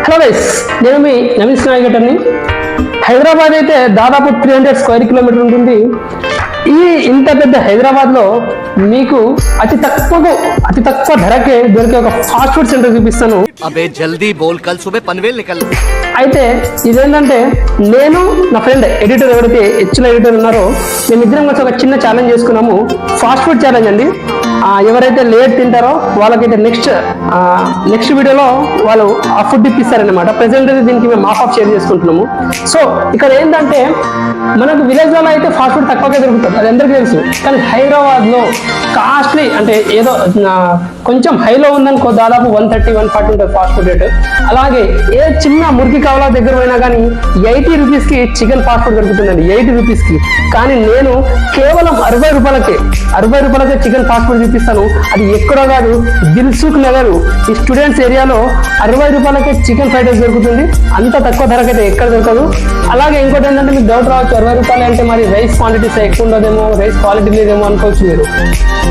Hello guys, నేను మీ నవీన్ స్నాయగటర్ని. హైదరాబాద్ అయితే దాదాపు 300 స్క్వేర్ కిలోమీటర్ ఉంటుంది. ఈ ఇంత పెద్ద హైదరాబాద్లో మీకు అతి తక్కువ ధరకే దొరికే ఒక ఫాస్ట్ ఫుడ్ సెంటర్ చూపిస్తాను. అబే జల్దీ బోల్, కల్ సుబే పన్వేల్ నికల్. అయితే ఇదేంటంటే నేను నా ఫ్రెండ్ ఎడిటర్ ఎవరైతే హెచ్ఎల్ ఎడిటర్ ఉన్నారో మేమిద్దరం కలిసి ఒక చిన్న ఛాలెంజ్ చేసుకున్నాము. ఫాస్ట్ ఫుడ్ ఛాలెంజ్ అండి. ఎవరైతే లేట్ తింటారో వాళ్ళకైతే నెక్స్ట్ వీడియోలో వాళ్ళు ఆ ఫుడ్ ఇప్పిస్తారనమాట. ప్రెసెంట్ అయితే దీనికి మేము ఆఫ్ షేర్ చేసుకుంటున్నాము. సో ఇక్కడ ఏంటంటే మనకు విలేజ్లో అయితే ఫాస్ట్ ఫుడ్ తక్కువగా దొరుకుతుంది, అది అందరికీ తెలుసు. కానీ హైదరాబాద్లో కాస్ట్లీ అంటే ఏదో కొంచెం హైలో ఉందనుకో, దాదాపు 130-140 ఉంటుంది ఫాస్ట్ ఫుడ్ రేట్. అలాగే ఏ చిన్న మురికి కావాలా దగ్గర పోయినా కానీ 80 రూపీస్కి చికెన్ ఫాస్ట్ ఫుడ్ దొరుకుతుందండి, 80 రూపీస్కి. కానీ నేను కేవలం 60 రూపాయలకే చికెన్ ఫాస్ట్ ఫుడ్ చూపిస్తాను. అది ఎక్కడో కాదు, దిల్సుఖ్ నగర్ ఈ స్టూడెంట్స్ ఏరియాలో 60 రూపాయలకే చికెన్ ఫ్రైడ్ రైస్ దొరుకుతుంది. అంత తక్కువ ధరకైతే ఎక్కడ దొరకదు. అలాగే ఇంకోటి ఏంటంటే మీకు డౌట్ రావచ్చు, 60 రూపాయలు అంటే మరి రైస్ క్వాంటిటీస్ ఎక్కువ ఉండదేమో, రైస్ క్వాలిటీ లేదేమో అనుకోవచ్చు మీరు.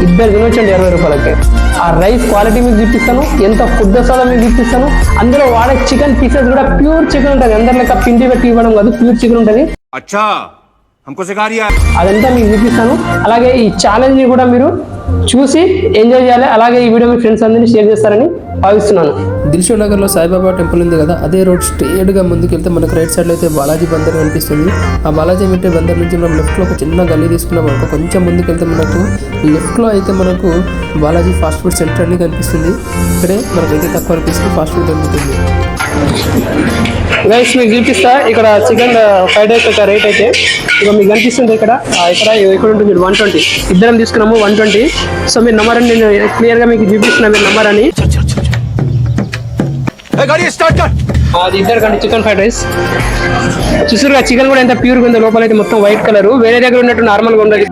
ఇద్దరు తినొచ్చండి 60 రూపాయలకి. ఆ రైస్ క్వాలిటీ మీకు చూపిస్తాను, ఎంత ఫుడ్ వస్తుందో మీకు చూపిస్తాను. అందులో వాడే చికెన్ పీసెస్ కూడా ప్యూర్ చికెన్ ఉంటుంది, అందరి లెక్క పిండి పెట్టి ఇవ్వడం కాదు, ప్యూర్ చికెన్ ఉంటుంది. అదంతా మీకు చూపిస్తాను. అలాగే ఈ ఛాలెంజ్ ని కూడా మీరు చూసి ఎంజాయ్ చేయాలి. అలాగే ఈ వీడియో మీ ఫ్రెండ్స్ అందరినీ షేర్ చేస్తారని భావిస్తున్నాను. దిల్షుక్ నగర్లో సాయిబాబా టెంపుల్ ఉంది కదా, అదే రోడ్ స్ట్రేట్గా ముందుకు వెళ్తే మనకు రైట్ సైడ్లో అయితే బాలాజీ బందర్ కనిపిస్తుంది. ఆ బాలాజీ మిట్టే బందర్ నుంచి మనం లెఫ్ట్లో ఒక చిన్న గల్లీ తీసుకున్నాం అనుకో, కొంచెం ముందుకు వెళ్తే మనకు లెఫ్ట్లో అయితే మనకు బాలాజీ ఫాస్ట్ ఫుడ్ సెంటర్ అని కనిపిస్తుంది. ఇక్కడే మనకైతే తక్కువ రూపీస్కి ఫాస్ట్ ఫుడ్ దొరుకుతుంది. గైస్ మీకు చూపిస్తా, ఇక్కడ చికెన్ ఫ్రైడ్ రైస్ ఒక రేట్ అయితే ఇక మీకు కనిపిస్తుంది. ఇక్కడ ఉంటుంది 120, ఇద్దరం తీసుకున్నాము 120. సో మీరు నెంబర్ అని నేను క్లియర్గా మీకు చూపిస్తున్నా, మీరు నెంబర్ అని. అది ఇద్దరు కంటే చికెన్ ఫ్రైడ్ రైస్ చూసారుగా. చికెన్ కూడా ఎంత ప్యూర్గా ఉందో, లోపల అయితే మొత్తం వైట్ కలర్, వేరే దగ్గర ఉన్నట్టు నార్మల్గా ఉండదు.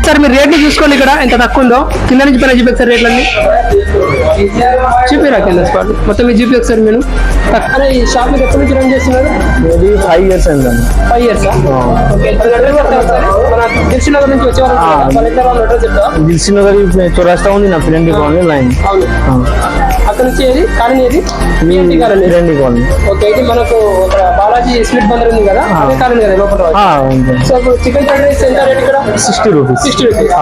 సార్ మీరు రేట్లు చూసుకోండి, ఇక్కడ ఎంత తక్కువ ఉందో. కింద నుంచి పైన చూపించారు రేట్లన్నీ చూపిరా, కింద స్పాట్ మొత్తం మీరు చూపి ఒకసారి. మీరు అరే ఈ షాప్ మీకు ఎప్పటి నుంచి రన్ చేస్తున్నారు? 5 years అయిందండి. 5 years దిల్షుక్ నగర్ నుంచి వచ్చేవారు. దిల్షుక్ నగర్ చౌరస్తా ఉంది నా ఫ్రెండ్ కాలనీ లైన్. అక్కడ నుంచి ఏది కాలనీ, ఏది మీ కాలనీ? Friend colony. ఓకే, ఇది మనకు ఒక బాలాజీ స్వీట్ బందర్ ఉంది కదా, అదే కాలనీ కదా లోపల. సో ఇప్పుడు చికెన్ ఫ్రైడ్ రైస్ ఎంత రేట్ ఇక్కడ? 60 రూపీస్. 60 రూపీస్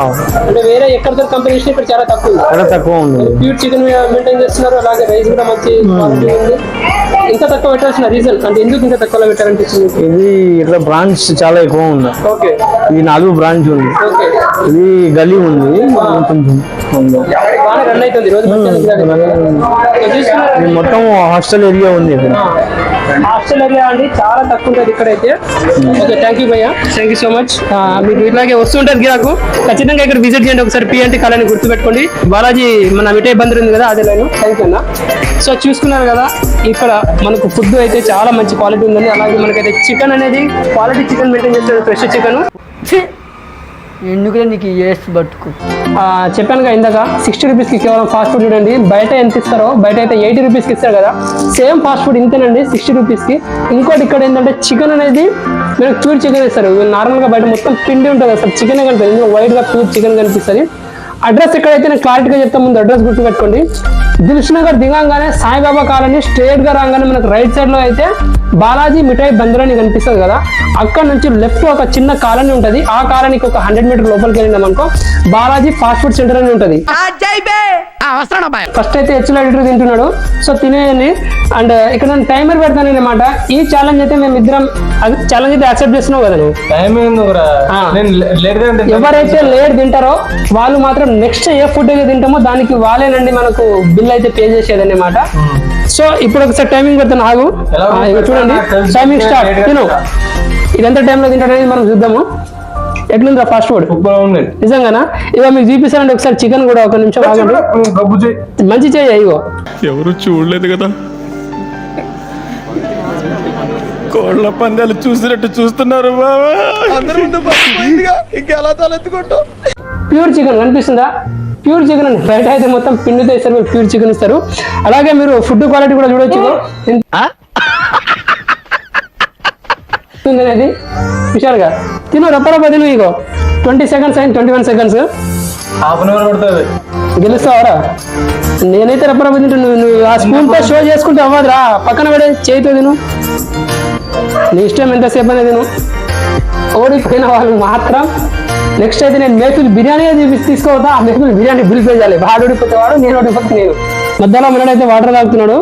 అంటే వేరే ఎక్కడ కంపెనీ ఇక్కడ చాలా తక్కువ ఉంది. ప్యూర్ చికెన్ మెయింటైన్ చేస్తున్నారు. అలాగే రైస్ కూడా మంచి క్వాలిటీ ఉంది. ఇంత తక్కువ పెట్టాల్సిన రీజన్ అంటే ఎందుకు ఇంత తక్కువలో పెట్టారనిపిస్తుంది? ఇది ఇట్లా బ్రాంచ్ చాలా ఎక్కువ ఉంది. ఓకే, ఇది 4 బ్రాంచ్ ఉంది. ఓకే, ఇది గల్లీ ఉంది, బాగా రన్ అవుతుంది రోజు. మొత్తం హాస్టల్ ఏరియా ఉంది. హాస్టల్ ఏరియా అండి, చాలా తక్కువ ఉంటుంది ఇక్కడైతే. ఓకే, థ్యాంక్ యూ భయ్యా, థ్యాంక్ యూ సో మచ్. మీకు ఇట్లాగే వస్తుంటుంది గిరాకు, ఖచ్చితంగా ఇక్కడ విజిట్ చేయండి ఒకసారి. పిఎన్టీ కాలనీ గుర్తుపెట్టుకోండి. బాలాజీ మన మిఠాయి బందర్ ఉంది కదా, అదే లైన్. థ్యాంక్ యూ అన్న. సో చూసుకున్నారు కదా, ఇక్కడ మనకు ఫుడ్ అయితే చాలా మంచి క్వాలిటీ ఉందండి. అలాగే మనకైతే చికెన్ అనేది క్వాలిటీ చికెన్ మెయింటైన్ చేస్తారు, ఫ్రెష్ చికెన్. ఎందుకులే నీకు ఏస్ బతుకు. చెప్పాను కదా ఇందాక, 60 రూపీస్కి కేవలం ఫాస్ట్ ఫుడ్ చూడండి. బయట ఎంత ఇస్తారో, బయట అయితే 80 రూపీస్కి ఇస్తారు కదా, సేమ్ ఫాస్ట్ ఫుడ్ ఇంతేనండి 60 రూపీస్కి. ఇంకోటి ఇక్కడ ఏంటంటే చికెన్ అనేది మీరు ప్యూర్ చికెన్ ఇస్తారు. నార్మల్గా బయట మొత్తం పిండి ఉంటుంది, అసలు చికెన్ కనిపిస్తుంది. ఇందులో వైట్గా ప్యూర్ చికెన్ కనిపిస్తుంది. అడ్రస్ ఎక్కడైతే నేను క్లారిటీగా చెప్తా, ముందు అడ్రస్ గుర్తుపెట్టుకోండి. దిల్షుక్ నగర్ దిగంగానే సాయిబాబా కాలనీ స్ట్రేట్గా రాగానే మనకు రైట్ సైడ్లో అయితే బాలాజీ మిఠాయి బందర్ అని కనిపిస్తుంది కదా, అక్కడ నుంచి లెఫ్ట్ ఒక చిన్న కాలనీ ఉంటుంది. ఆ కాలనీకి ఒక 100 మీటర్ లోపలికి వెళ్ళినాం అనుకో, బాలాజీ ఫాస్ట్ ఫుడ్ సెంటర్ అని ఉంటుంది. ఫస్ట్ అయితే హెచ్ఎల్ ఎడిటర్ తింటున్నాడు, సో తినేయండి. అండ్ ఇక్కడ నేను టైమర్ పెడతాను అనమాట. ఈ ఛాలెంజ్ అయితే మేము ఇద్దరం ఛాలెంజ్ అయితే యాక్సెప్ట్ చేస్తున్నావు కదా నువ్వు. ఎవరైతే లేట్ తింటారో వాళ్ళు మాత్రం నెక్స్ట్ ఏ ఫుడ్ అయితే తింటామో దానికి వాళ్ళేనండి మనకు బిల్ అయితే పే చేసేది అనమాట. సో ఇప్పుడు ఒకసారి టైమింగ్ పెడతాను, ఆగు. చూడండి టైమింగ్ స్టార్ట్. తిను, ఇది ఎంత టైంలో తింటాడు అనేది మనం చూద్దాము. ఎట్లుందా ఫాస్ట్ ఫుడ్? నిజంగానా? ఇక మీకు చూపిస్తానండి ఒకసారి చికెన్ కూడా. ఒక నిమిషం ఆగండి, మంచి చేయ. ఇగో ఎవరు చూడలేదు కదా. కోళ్ల పందాలు చూసినట్టు చూస్తున్నారు బాబా. ప్యూర్ చికెన్ కనిపిస్తుందా? ప్యూర్ చికెన్ అండి. బయట అయితే మొత్తం పిండితో ఇస్తారు, మీరు ప్యూర్ చికెన్ ఇస్తారు. అలాగే మీరు ఫుడ్ క్వాలిటీ కూడా చూడొచ్చు. అనేది విశాల్గా తిను, రప్ప తిను. ఇగో 20 seconds అయింది, 21 seconds. హాఫ్ అన్ అవర్ పడుతుంది. గెలుస్తావరా? నేనైతే రప్ప తింటా. నువ్వు ఆ స్పూన్ తో షో చేసుకుంటే అవ్వదురా, పక్కన పడే చేయితో తిను. నీ ఇష్టం ఎంతసేపు అనేది తిను. ఓడిపోయిన వాళ్ళు మాత్రం నెక్స్ట్ అయితే నేను మేకులు బిర్యానీ తీసుకోవద్దా, ఆ మేకులు బిర్యానీ బిల్ పే చేయాలి. వాడు ఓడిపోతే వాడు, నేను ఓడిపోతే నేను. మధ్యలో మనడైతే వాటర్ తాగుతున్నాడు.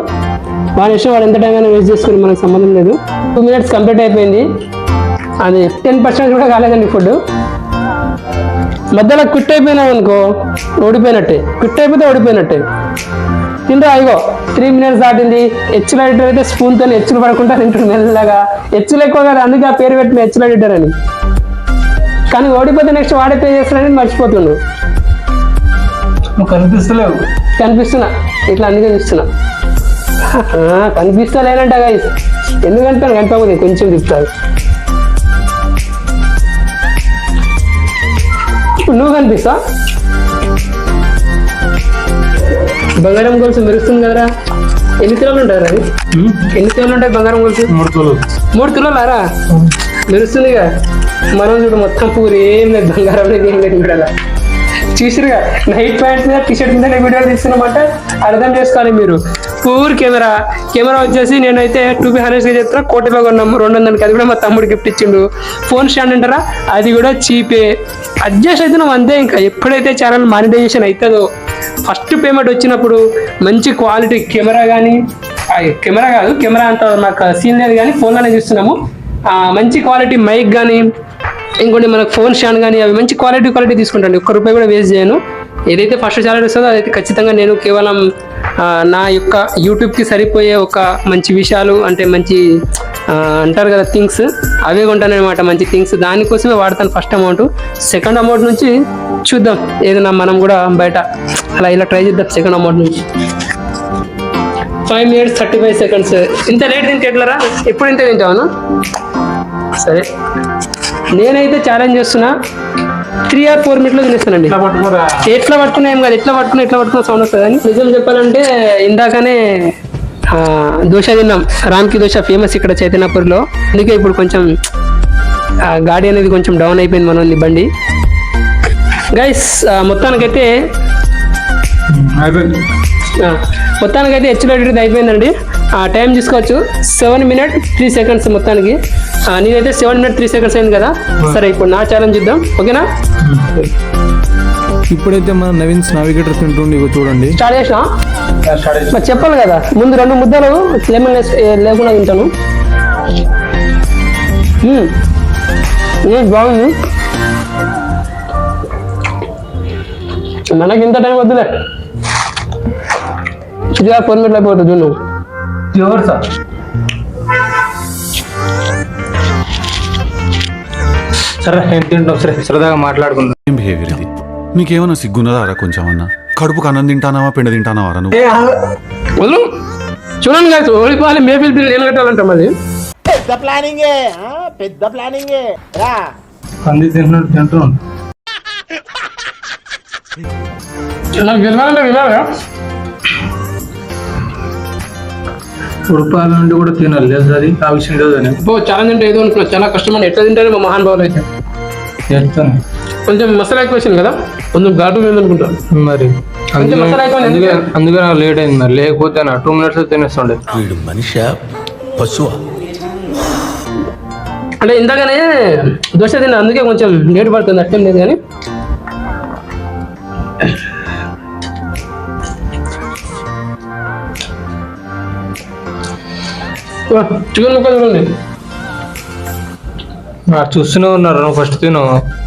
వాడి ఇష్టం, వాడు ఎంత టైం అయినా వేస్ట్ చేసుకుని మనకు సంబంధం లేదు. 2 minutes కంప్లీట్ అయిపోయింది. అది 10% కూడా కాలేదండి ఫుడ్. మధ్యలో క్విట్ అయిపోయినావు అనుకో ఓడిపోయినట్టే. క్విట్ అయిపోతే ఓడిపోయినట్టే. తింటా. ఇగో 3 minutes దాటింది. హెచ్చుల ఎడిటర్ అయితే స్పూన్తో హెచ్చులు పడకుండా తింటుంది మెల్లగా. హెచ్చులు ఎక్కువ కదా, అందుకే ఆ పేరు పెట్టిన హెచ్చుల ఎడిటర్ అని. కానీ ఓడిపోతే నెక్స్ట్ వాడే పే చేస్తాడని మర్చిపోతుండు. కనిపిస్తలేవు. కనిపిస్తున్నా ఇట్లా, అందుకే చూస్తున్నా. కనిపిస్తా లేనంట గైస్. ఎందుకంటే కనిపించకపోతే కొంచెం తిప్పుతారు. ఇప్పుడు నువ్వు కనిపిస్తా. బంగారం గొలుసు మెరుస్తుంది కదరా. ఎన్ని తులాలు ఉంటారు అది? ఎన్ని తులాలు ఉంటాయి బంగారం గొలుసు? 3 తులాలారా? మెరుస్తుందిగా. మనం చూడు మొత్తం పూరి ఏం లేదు, బంగారం లేదు, ఏం లేదు. ఇక్కడ చూసిరుగా నైట్ ప్యాంట్ మీద టీషర్ట్ మీద వీడియో తీస్తున్నామంటే అర్థం చేసుకోవాలి మీరు. పూర్ కెమెరా వచ్చేసి నేనైతే 2 హానెస్ గా చెప్తున్నా, కోటిలో కొన్నాం 200కి. అది కూడా మా తమ్ముడు గిఫ్ట్ ఇచ్చిండు. ఫోన్ స్టాండ్ అంటారా, అది కూడా చీపే. అడ్జస్ట్ అవుతున్నాం అంతే. ఇంకా ఎప్పుడైతే ఛానల్ మానిటైజేషన్ అవుతుందో, ఫస్ట్ పేమెంట్ వచ్చినప్పుడు మంచి క్వాలిటీ కెమెరా కానీ, కెమెరా కాదు, కెమెరా అంత నాకు సీన్ లేదు కానీ ఫోన్లోనే చూస్తున్నాము. మంచి క్వాలిటీ మైక్ కానీ, ఇంకోటి మనకు ఫోన్ స్టాండ్ కానీ, అవి మంచి క్వాలిటీ తీసుకుంటాను. ₹1 కూడా వేస్ట్ చేయను. ఏదైతే ఫస్ట్ ఛానల్ వస్తుందో అదైతే ఖచ్చితంగా నేను కేవలం నా యొక్క యూట్యూబ్కి సరిపోయే ఒక మంచి విషయాలు, అంటే మంచి అంటారు కదా థింగ్స్, అవే కొంటాను అనమాట. మంచి థింగ్స్ దానికోసమే వాడతాను ఫస్ట్ అమౌంట్. సెకండ్ అమౌంట్ నుంచి చూద్దాం, ఏదైనా మనం కూడా బయట అలా ఇలా ట్రై చేద్దాం. సెకండ్ అమౌంట్ నుంచి 5 minutes 35 seconds. ఇంత లేట్ తింటే ఎట్లరా? ఎప్పుడు ఇంత తింటాను? సరే, నేనైతే ఛాలెంజ్ చేస్తున్నా, 3 or 4 minutes తినేస్తానండి. ఎట్లా పట్టుకున్నా ఏం కాదు, ఎట్లా పట్టుకున్నా సౌండ్ వస్తుంది. అని నిజం చెప్పాలంటే ఇందాకనే దోశ తిన్నాం. రామ్కి దోశ ఫేమస్ ఇక్కడ చైతన్యపూర్లో. అందుకే ఇప్పుడు కొంచెం గాడి అనేది కొంచెం డౌన్ అయిపోయింది మన బండి. గైస్ మొత్తానికైతే హెచ్లో ఎడిటర్ అయిపోయిందండి. టైం చూసుకోవచ్చు 7 minutes 3 seconds మొత్తానికి. నేనైతే 7 minutes 3 seconds అయింది కదా. సరే, ఇప్పుడు నా ఛాలెంజ్ చూద్దాం, ఓకేనా? ఇప్పుడైతే మన నవీన్ నావిగేటర్ తింటుండే, ఇగో చూడండి. స్టార్ట్ చేసినా మరి చెప్పాలి కదా, ముందు 2 ముద్దలు లెమన్ లేకుండా తింటాను. బాగుంది. మనకి ఇంత టైం వద్దులే, 3 or 4 minutes అయిపోతుంది చూడు. ఎవరు సార్? సరే ఏం తింటాం, సరే సరదాగా మాట్లాడుకుందాం. ఏం బిహేవియర్ ఇది? మీకేమన్నా సిగ్గున్నదారా కొంచెం అన్నా? కడుపుకు అన్నం తింటానావా, పెండ తింటానావారా నువ్వు? వదులు. చూడండి కాదు, ఓడిపోవాలి, మేబిల్ బిల్ నేను కట్టాలంట. మరి పెద్ద ప్లానింగే రా. పంది తింటున్నాను. నాకు గెలవాలంటే వినాలి. ఉడపాల నుండి కూడా తినాలి, లేదు అది ఆ విషయం లేదు. ఛాలెంజ్ అంటే ఏదో అనుకున్నా, చాలా కష్టం అండి. ఎట్లా తింటారు మా మహానుభావులు అయితే. చేస్తాను. కొంచెం మసాలా ఎక్కువ వచ్చింది కదా, కొంచెం ఘాటు అనుకుంటాను. మరి అందుకే నాకు లేట్ అయింది. మరి లేకపోతే నా 2 minutes తినేస్తుండే. వీడు మనిషి పశువా? అంటే ఇందాకనే దోశ తిన్నా, అందుకే కొంచెం లేట్ పడుతుంది. అట్టేం లేదు కానీ చికెన్ ముక్క చూడండి. చూస్తూనే ఉన్నారు, ఫస్ట్ తిను.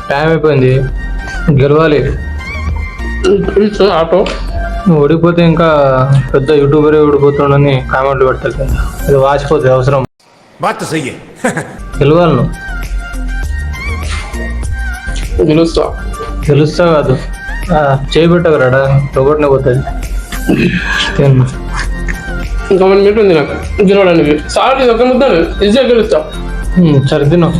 టైం అయిపోయింది, గెలవాలి. ఆటో నువ్వు ఓడిపోతే ఇంకా పెద్ద యూట్యూబరే ఓడిపోతుండని కామెంట్లు పెడతారు. అది వాచిపోతుంది అవసరం. గెలవాలి నువ్వు. గెలుస్తా కాదు, చేయబెట్టగలడా ఒకటినే పోతుంది. ఇంకా 1 minute ఉంది నాకు గెలవడానికి. సార్ ఇది ఒక ముద్దాను ఈజీగా గెలుస్తా. సరే తిను.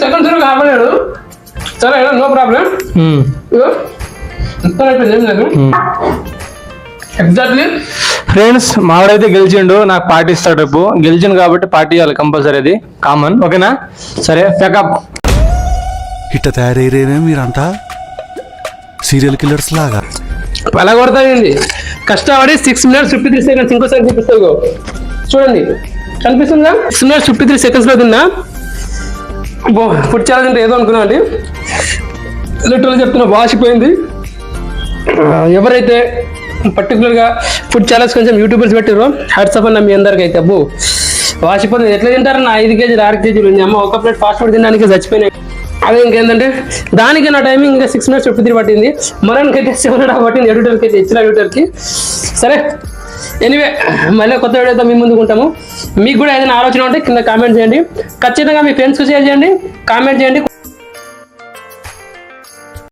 సెకండ్ సరుకు ఆపలేడు. సరే నో ప్రాబ్లం. అయిపోయింది ఏం లేదు. ఎగ్జాక్ట్లీ ఫ్రెండ్స్ మావాడైతే గెలిచిండు, నాకు పార్టీ ఇస్తాడు రేపు. గెలిచిండు కాబట్టి పార్టీ ఇవ్వాలి కంపల్సరీ, అది కామన్. ఓకేనా? సరే ప్యాకప్. ఇట్ట తయారయ్యేనే మీరంతా సీరియల్ కిల్లర్స్ లాగా. అలా కొడతాయండి. కష్టపడి 6 minutes 53 seconds ఇంకోసారి చూపిస్తావు చూడండి, కనిపిస్తుందా? 6 minutes 53 seconds లో తిన్నా. ఫుడ్ ఛాలెంజ్ అంటే ఏదో అనుకున్నా అండి, లిటరల్ చెప్తున్నా, వాసిపోయింది. ఎవరైతే పర్టికులర్గా ఫుడ్ ఛాలెంజ్ కొంచెం యూట్యూబర్స్ పెట్టారో హ్యాట్స్ ఆఫ్ అన్న మీ అందరికి అయితే. అబ్బో వాసిపోతుంది. ఎట్లా తింటారన్న 5 kg 6 kg ఉంది అమ్మ. ఒక ప్లేట్ ఫాస్ట్ ఫుడ్ తినడానికి చచ్చిపోయినాయి. అదే ఇంకేంటంటే దానికి నా టైమింగ్ ఇంకా 6 minutes 53 పట్టింది. మరణకైతే 7.5 పట్టింది, ఎడిటర్కి అయితే ఇచ్చిన ఎడిటర్కి. సరే ఎనీవే మళ్ళీ కొత్త వీడియోతో మీ ముందుకు ఉంటాము. మీకు కూడా ఏదైనా ఆలోచన ఉంటే కింద కామెంట్ చేయండి. ఖచ్చితంగా మీ ఫ్రెండ్స్కి షేర్ చేయండి, కామెంట్ చేయండి.